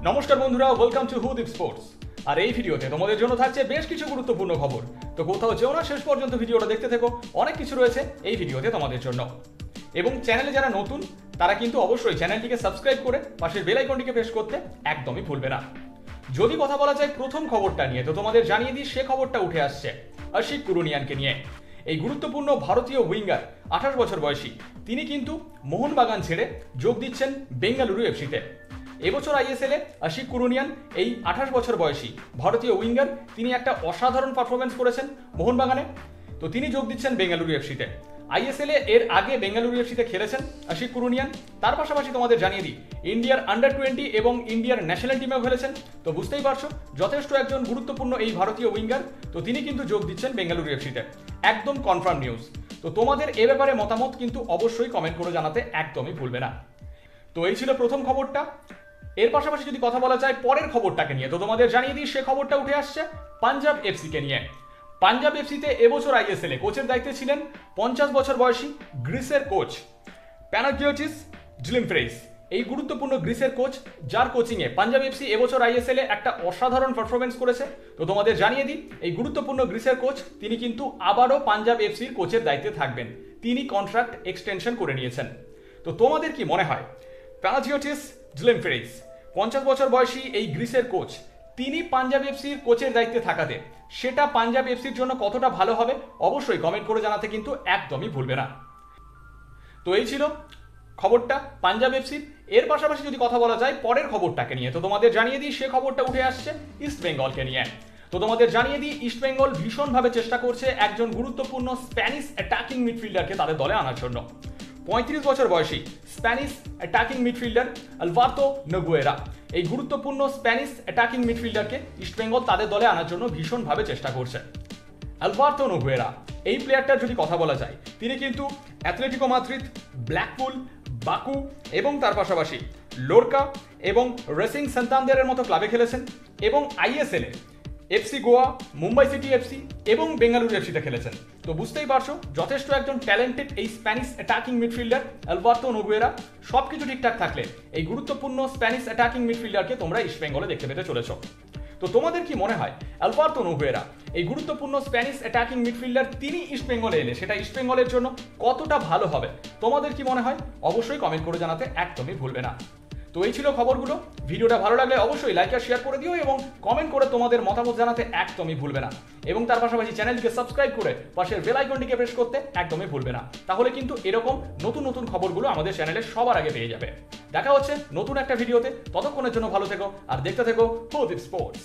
নমস্কার বন্ধুরা, welcome to হুদিপ sports. আর এই ভিডিওতে তোমাদের জন্য থাকছে বেশ কিছু গুরুত্বপূর্ণ খবর। তো কোথাও যেও না, শেষ পর্যন্ত ভিডিওটা দেখতে থেকো, অনেক কিছু রয়েছে এই ভিডিওতে তোমাদের জন্য। এবং চ্যানেলে যারা নতুন তারা কিন্তু অবশ্যই চ্যানেলটিকে সাবস্ক্রাইব করে পাশের বেল আইকনটিকে প্রেস করতে একদমই ভুলবে না। যদি কথা বলা যায় প্রথম খবরটা নিয়ে, তো তোমাদের জানিয়ে দিই সে খবরটা উঠে আসছে আশিক কুরুনিয়ানকে নিয়ে। এই গুরুত্বপূর্ণ ভারতীয় উইঙ্গার 28 বছর বয়সী তিনি কিন্তু মোহনবাগান ছেড়ে যোগ দিচ্ছেন বেঙ্গালুরু এফসিতে। এবছর আইএসএলে আশিক কুরুনিয়ান এই 28 বছর বয়সী ভারতীয় উইঙ্গার তিনি একটা অসাধারণ পারফরমেন্স করেছেন মোহনবাগানে। তো তিনি যোগ দিচ্ছেন বেঙ্গালুরু এফসিতে। আইএসএলে এর আগে বেঙ্গালুরু এফসিতে খেলেছেন আশিক কুরুনিয়ান। তার পাশাপাশি তোমাদের জানিয়ে দিই ইন্ডিয়ার আন্ডার 20 এবং ইন্ডিয়ার ন্যাশনাল টিমেও খেলেছেন। তো বুঝতেই পারছো যথেষ্ট একজন গুরুত্বপূর্ণ এই ভারতীয় উইঙ্গার। তো তিনি কিন্তু যোগ দিচ্ছেন বেঙ্গালুরু এফসিতে, একদম কনফার্ম নিউজ। তো তোমাদের এ ব্যাপারে মতামত কিন্তু অবশ্যই কমেন্ট করে জানাতে একদমই ভুলবে না। তো এই ছিল প্রথম খবরটা। এর পাশাপাশি যদি কথা বলা যায় পরের খবরটাকে নিয়ে, তো তোমাদের জানিয়ে দিই সে খবরটা উঠে আসছে পাঞ্জাব এফসিকে নিয়ে। পাঞ্জাব এফসিতে এবছর আইএসএলে কোচের দায়িত্বে ছিলেন 50 বছর বয়সী গ্রিসের কোচ প্যানাগিওটিস জিলিমফ্রেইস। এই গুরুত্বপূর্ণ গ্রিসের কোচ যার কোচিংয়ে পাঞ্জাব এফসি এবছর আইএসএলে একটা অসাধারণ পারফরমেন্স করেছে। তো তোমাদের জানিয়ে দিই এই গুরুত্বপূর্ণ গ্রিসের কোচ তিনি কিন্তু আবারও পাঞ্জাব এফসির কোচের দায়িত্বে থাকবেন। তিনি কন্ট্রাক্ট এক্সটেনশন করে নিয়েছেন। তো তোমাদের কি মনে হয় প্যানাগিওটিস জিলিমফ্রেইস 50 বছর বয়সী এই গ্রিসের কোচ তিনি পাঞ্জাব এফসির কোচের দায়িত্বে থাকাতে সেটা পাঞ্জাব এফসির জন্য কতটা ভালো হবে অবশ্যই কমেন্ট করে জানাতে কিন্তু একদমই ভুলবে না। তো এই ছিল খবরটা পাঞ্জাব এফসির। এর পাশাপাশি যদি কথা বলা যায় পরের খবরটাকে নিয়ে, তো তোমাদের জানিয়ে দিই সে খবরটা উঠে আসছে ইস্ট বেঙ্গলকে নিয়ে। তো তোমাদের জানিয়ে দিই ইস্ট বেঙ্গল ভীষণভাবে চেষ্টা করছে একজন গুরুত্বপূর্ণ স্প্যানিশ অ্যাটাকিং মিডফিল্ডারকে তাদের দলে আনার জন্য। 35 বছর বয়সী স্প্যানিশ অ্যাটাকিং মিডফিল্ডার আলভার্তো নোগুয়েরা, এই গুরুত্বপূর্ণ স্প্যানিশ অ্যাটাকিং মিডফিল্ডারকে ইস্টবেঙ্গল তাদের দলে আনার জন্য ভীষণভাবে চেষ্টা করছে। আলভার্তো নোগুয়েরা এই প্লেয়ারটার যদি কথা বলা যায় তিনি কিন্তু অ্যাথলেটিকো মাদ্রিদ, ব্ল্যাকপুল, বাকু এবং তার পাশাপাশি লোরকা এবং রেসিং সান্তান্দারের মতো ক্লাবে খেলেছেন এবং আইএসএলে FC Goa, Mumbai city FC এবং বেঙ্গালুরু এফসিতে খেলেছেন। তো বুঝতেই পারছো যথেষ্ট একজন ট্যালেন্টেড এই স্প্যানিশ অ্যাটাকিং মিডফিল্ডার আলভার্তো নোগুয়েরা। সবকিছু ঠিকঠাক থাকলে এই গুরুত্বপূর্ণ স্প্যানিশ অ্যাটাকিং মিডফিল্ডারকে তোমরা ইস্ট বেঙ্গলে দেখতে পেতে চলেছো। তো তোমাদের কি মনে হয় আলভার্তো নোগুয়েরা এই গুরুত্বপূর্ণ স্প্যানিশ অ্যাটাকিং মিডফিল্ডার তিনি ইস্ট বেঙ্গলে এলে সেটা ইস্ট বেঙ্গলের জন্য কতটা ভালো হবে? তোমাদের কি মনে হয় অবশ্যই কমেন্ট করে জানাতে একদমই ভুলবে না। তো এই ছিল খবরগুলো। ভিডিওটা ভালো লাগলে অবশ্যই লাইক আর শেয়ার করে দিও এবং কমেন্ট করে তোমাদের মতামত জানাতে একদমই ভুলবে না। এবং তার পাশাপাশি চ্যানেলটিকে সাবস্ক্রাইব করে পাশের বেল আইকনটিকে প্রেস করতে একদমই ভুলবে না। তাহলে কিন্তু এরকম নতুন নতুন খবরগুলো আমাদের চ্যানেলে সবার আগে পেয়ে যাবে। দেখা হচ্ছে নতুন একটা ভিডিওতে, ততক্ষণের জন্য ভালো থেকো আর দেখতে থেকো হুদিপ স্পোর্টস।